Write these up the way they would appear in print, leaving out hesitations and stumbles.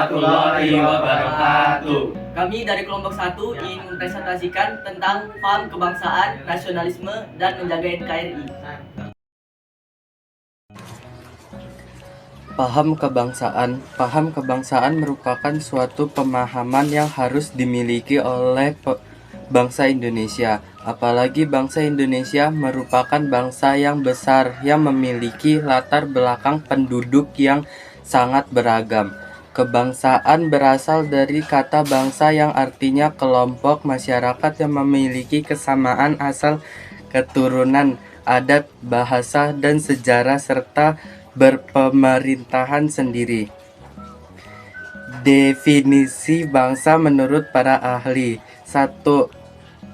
warahmatullahi wabarakatuh. Kami dari kelompok 1 ingin mempresentasikan tentang paham kebangsaan, nasionalisme, dan menjaga NKRI. Paham kebangsaan merupakan suatu pemahaman yang harus dimiliki oleh bangsa Indonesia. Apalagi bangsa Indonesia merupakan bangsa yang besar yang memiliki latar belakang penduduk yang sangat beragam. Kebangsaan berasal dari kata bangsa yang artinya kelompok masyarakat yang memiliki kesamaan asal keturunan, adat, bahasa, dan sejarah serta berpemerintahan sendiri. Definisi bangsa menurut para ahli. 1.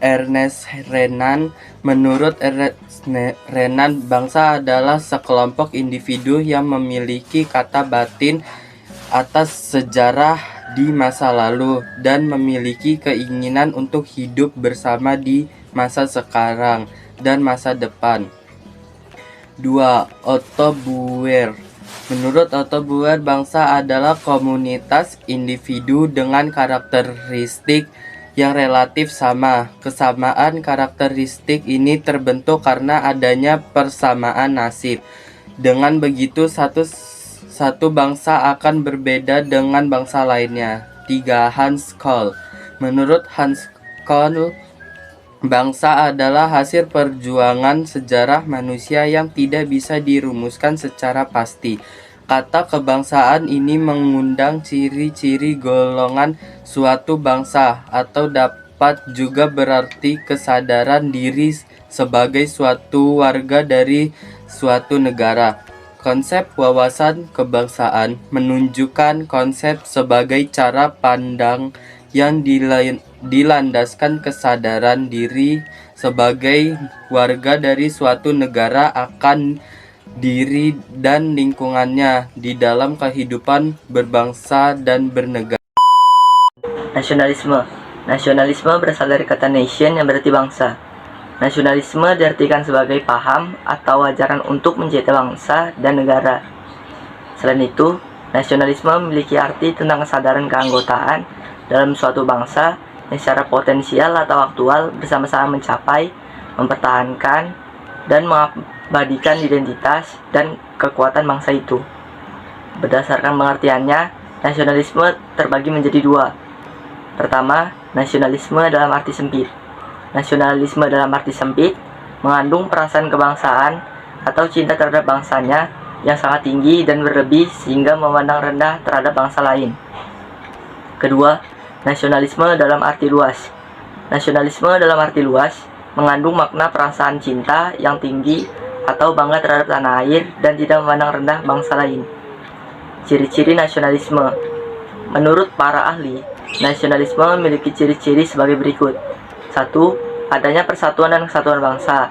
Ernest Renan. Menurut Ernest Renan, bangsa adalah sekelompok individu yang memiliki kata batin atas sejarah di masa lalu dan memiliki keinginan untuk hidup bersama di masa sekarang dan masa depan. 2. Otto Bauer. Menurut Otto Bauer, bangsa adalah komunitas individu dengan karakteristik yang relatif sama. Kesamaan karakteristik ini terbentuk karena adanya persamaan nasib. Dengan begitu, satu bangsa akan berbeda dengan bangsa lainnya. 3. Hans Kohl. Menurut Hans Kohl, bangsa adalah hasil perjuangan sejarah manusia yang tidak bisa dirumuskan secara pasti. Kata kebangsaan ini mengundang ciri-ciri golongan suatu bangsa atau dapat juga berarti kesadaran diri sebagai suatu warga dari suatu negara. Konsep wawasan kebangsaan menunjukkan konsep sebagai cara pandang yang dilandaskan kesadaran diri sebagai warga dari suatu negara akan diri dan lingkungannya di dalam kehidupan berbangsa dan bernegara. Nasionalisme berasal dari kata nation yang berarti bangsa. Nasionalisme diartikan sebagai paham atau ajaran untuk mencintai bangsa dan negara. Selain itu, nasionalisme memiliki arti tentang kesadaran keanggotaan dalam suatu bangsa yang secara potensial atau aktual bersama-sama mencapai, mempertahankan, dan mengabadikan identitas dan kekuatan bangsa itu. Berdasarkan pengertiannya, nasionalisme terbagi menjadi 2. Pertama, nasionalisme dalam arti sempit. Nasionalisme dalam arti sempit mengandung perasaan kebangsaan atau cinta terhadap bangsanya yang sangat tinggi dan berlebih sehingga memandang rendah terhadap bangsa lain. Kedua, nasionalisme dalam arti luas. Nasionalisme dalam arti luas mengandung makna perasaan cinta yang tinggi atau bangga terhadap tanah air dan tidak memandang rendah bangsa lain. Ciri-ciri nasionalisme. Menurut para ahli, nasionalisme memiliki ciri-ciri sebagai berikut. 1. Adanya persatuan dan kesatuan bangsa.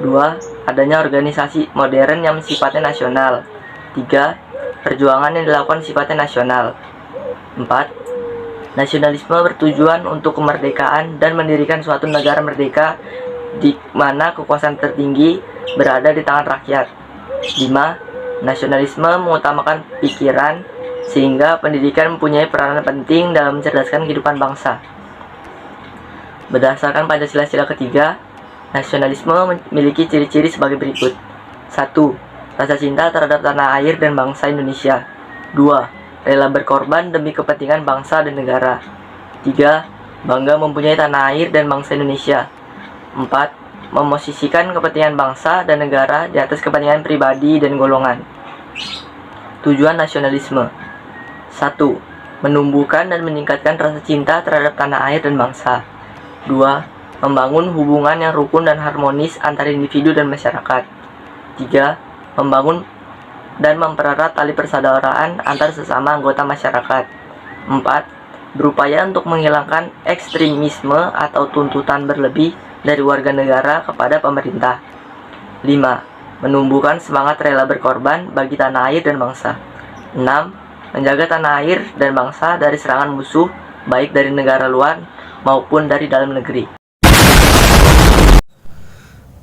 2. Adanya organisasi modern yang sifatnya nasional. 3. Perjuangan yang dilakukan sifatnya nasional. 4. Nasionalisme bertujuan untuk kemerdekaan dan mendirikan suatu negara merdeka di mana kekuasaan tertinggi berada di tangan rakyat. 5. Nasionalisme mengutamakan pikiran sehingga pendidikan mempunyai peranan penting dalam mencerdaskan kehidupan bangsa. Berdasarkan Pancasila ketiga, nasionalisme memiliki ciri-ciri sebagai berikut. 1. Rasa cinta terhadap tanah air dan bangsa Indonesia. 2. Rela berkorban demi kepentingan bangsa dan negara. 3. Bangga mempunyai tanah air dan bangsa Indonesia. 4. Memosisikan kepentingan bangsa dan negara di atas kepentingan pribadi dan golongan. Tujuan nasionalisme. 1. Menumbuhkan dan meningkatkan rasa cinta terhadap tanah air dan bangsa. 2. Membangun hubungan yang rukun dan harmonis antara individu dan masyarakat. 3. Membangun dan mempererat tali persaudaraan antar sesama anggota masyarakat. 4. Berupaya untuk menghilangkan ekstremisme atau tuntutan berlebih dari warga negara kepada pemerintah. 5. Menumbuhkan semangat rela berkorban bagi tanah air dan bangsa. 6. Menjaga tanah air dan bangsa dari serangan musuh baik dari negara luar maupun dari dalam negeri.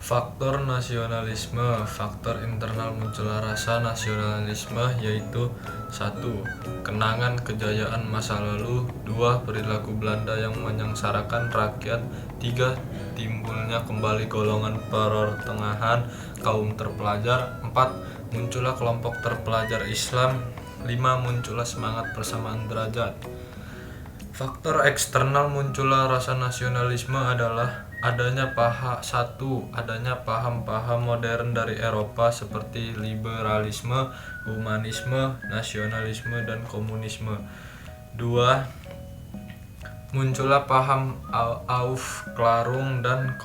Faktor nasionalisme. Faktor internal munculnya rasa nasionalisme yaitu 1. Kenangan kejayaan masa lalu. 2. Perilaku Belanda yang menyengsarakan rakyat. 3. Timbulnya kembali golongan pertengahan kaum terpelajar. 4. Munculnya kelompok terpelajar Islam. 5. Munculnya semangat persamaan derajat. Faktor eksternal munculnya rasa nasionalisme adalah adanya paham-paham modern dari Eropa seperti liberalisme, humanisme, nasionalisme, dan komunisme. 2. Munculnya paham Aufklärung dan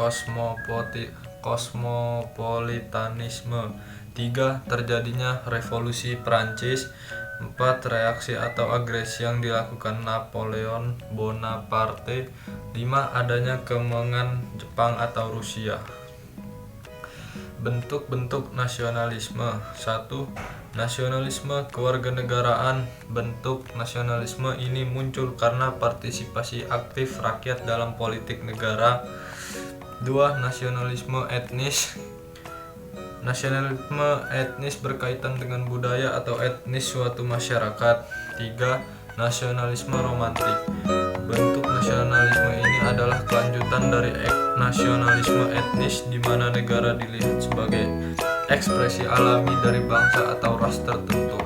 kosmopolitanisme. 3. Terjadinya revolusi Prancis. 4. Reaksi atau agresi yang dilakukan Napoleon Bonaparte. 5. Adanya kemenangan Jepang atau Rusia. Bentuk-bentuk nasionalisme. 1. Nasionalisme kewarganegaraan. Bentuk nasionalisme ini muncul karena partisipasi aktif rakyat dalam politik negara. 2. Nasionalisme etnis. Nasionalisme etnis berkaitan dengan budaya atau etnis suatu masyarakat. 3. Nasionalisme romantik. Bentuk nasionalisme ini adalah kelanjutan dari nasionalisme etnis di mana negara dilihat sebagai ekspresi alami dari bangsa atau ras tertentu.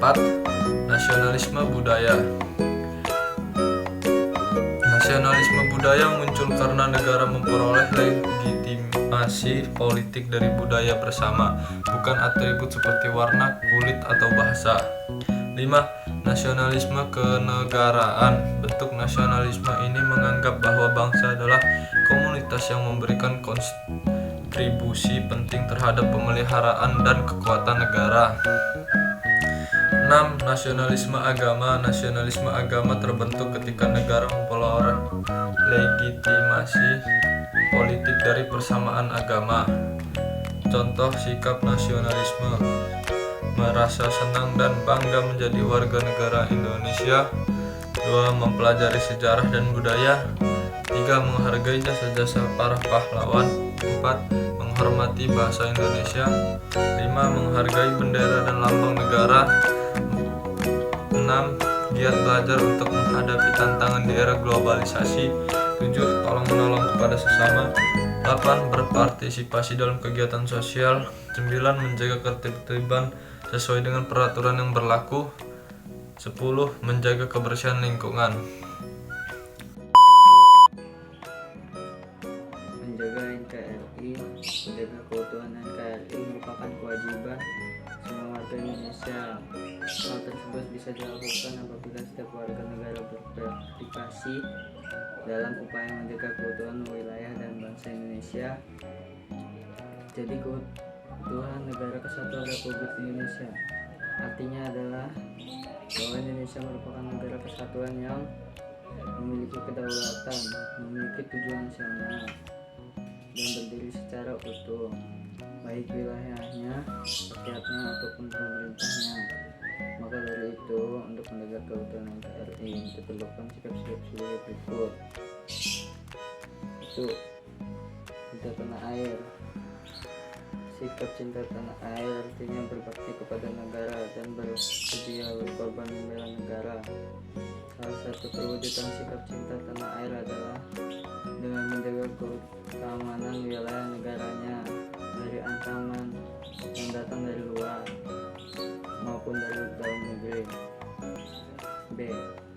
4. Nasionalisme budaya. Nasionalisme budaya muncul karena negara memperoleh legitimasi politik dari budaya bersama, bukan atribut seperti warna, kulit, atau bahasa. 5. Nasionalisme kenegaraan. Bentuk nasionalisme ini menganggap bahwa bangsa adalah komunitas yang memberikan kontribusi penting terhadap pemeliharaan dan kekuatan negara. 6. Nasionalisme agama. Nasionalisme agama terbentuk ketika negara memperoleh legitimasi politik dari persamaan agama. Contoh sikap nasionalisme: merasa senang dan bangga menjadi warga negara Indonesia. 2. Mempelajari sejarah dan budaya. 3. Menghargai jasa-jasa para pahlawan. 4. Menghormati bahasa Indonesia. 5. Menghargai bendera dan lambang negara. 6. Giat belajar untuk menghadapi tantangan di era globalisasi. 7. Tolong menolong kepada sesama. 8. Berpartisipasi dalam kegiatan sosial. 9. Menjaga ketertiban sesuai dengan peraturan yang berlaku. 10. Menjaga kebersihan lingkungan. Menjaga NKRI, menjaga keutuhan NKRI merupakan kewajiban semua warga Indonesia. Hal tersebut bisa dilakukan apabila setiap warga negara berpartisipasi dalam upaya menjaga keutuhan wilayah dan bangsa Indonesia. Jadi keutuhan negara kesatuan Republik Indonesia artinya adalah bahwa Indonesia merupakan negara kesatuan yang memiliki kedaulatan, memiliki tujuan nasional, dan berdiri secara utuh, baik wilayahnya, rakyatnya, ataupun pemerintahnya. Maka dari itu, untuk menjaga keutuhan NKRI diperlukan sikap-sikap sebagai berikut. Itu cinta tanah air. Sikap cinta tanah air artinya berbakti kepada negara dan bersedia berkorban membela negara. Salah satu perwujudan sikap cinta tanah air adalah dengan menjaga keamanan wilayah negaranya dari ancaman yang datang dari luar maupun dari dalam negeri. B.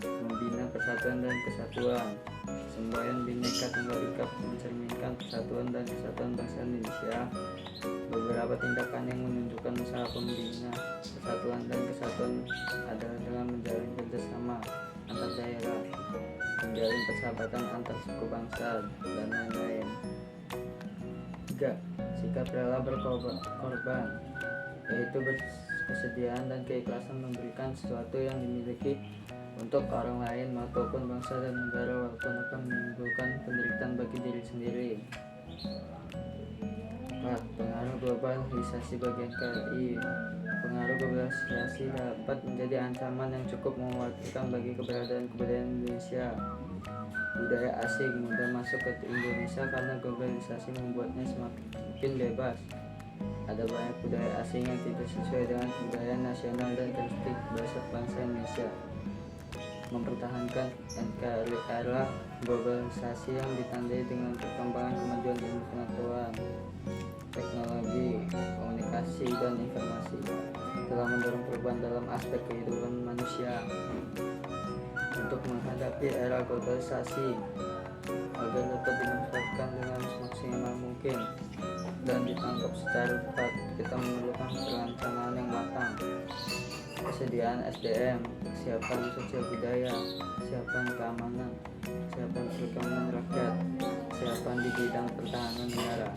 Membina persatuan dan kesatuan. Semboyan Bhinneka Tunggal Ika mencerminkan persatuan dan kesatuan bangsa Indonesia. Beberapa tindakan yang menunjukkan usaha pembina persatuan dan kesatuan adalah dengan menjalin kerjasama antar daerah, menjalin persahabatan antar suku bangsa, dan lain-lain. 3. Sikap rela berkorban, yaitu kesediaan dan keikhlasan memberikan sesuatu yang dimiliki untuk orang lain maupun bangsa dan negara walaupun akan menimbulkan penderitaan bagi diri sendiri. 4. Pengaruh globalisasi bagi NKRI. pengaruh globalisasi dapat menjadi ancaman yang cukup mengkhawatirkan bagi keberadaan kebudayaan Indonesia. Budaya asing mudah masuk ke Indonesia karena globalisasi membuatnya semakin bebas. Ada banyak budaya asing yang tidak sesuai dengan kebudayaan nasional dan karakteristik bangsa Indonesia. Mempertahankan NKRI era globalisasi yang ditandai dengan perkembangan kemajuan ilmu pengetahuan, teknologi, komunikasi, dan informasi telah mendorong perubahan dalam aspek kehidupan manusia. Untuk menghadapi era globalisasi agar dapat dimanfaatkan dengan semaksimal mungkin dan ditangkap secara tepat, kita memerlukan perencanaan yang matang, kesediaan SDM, kesiapan sosial budaya, kesiapan keamanan, kesiapan perekonomian rakyat, kesiapan di bidang pertahanan negara.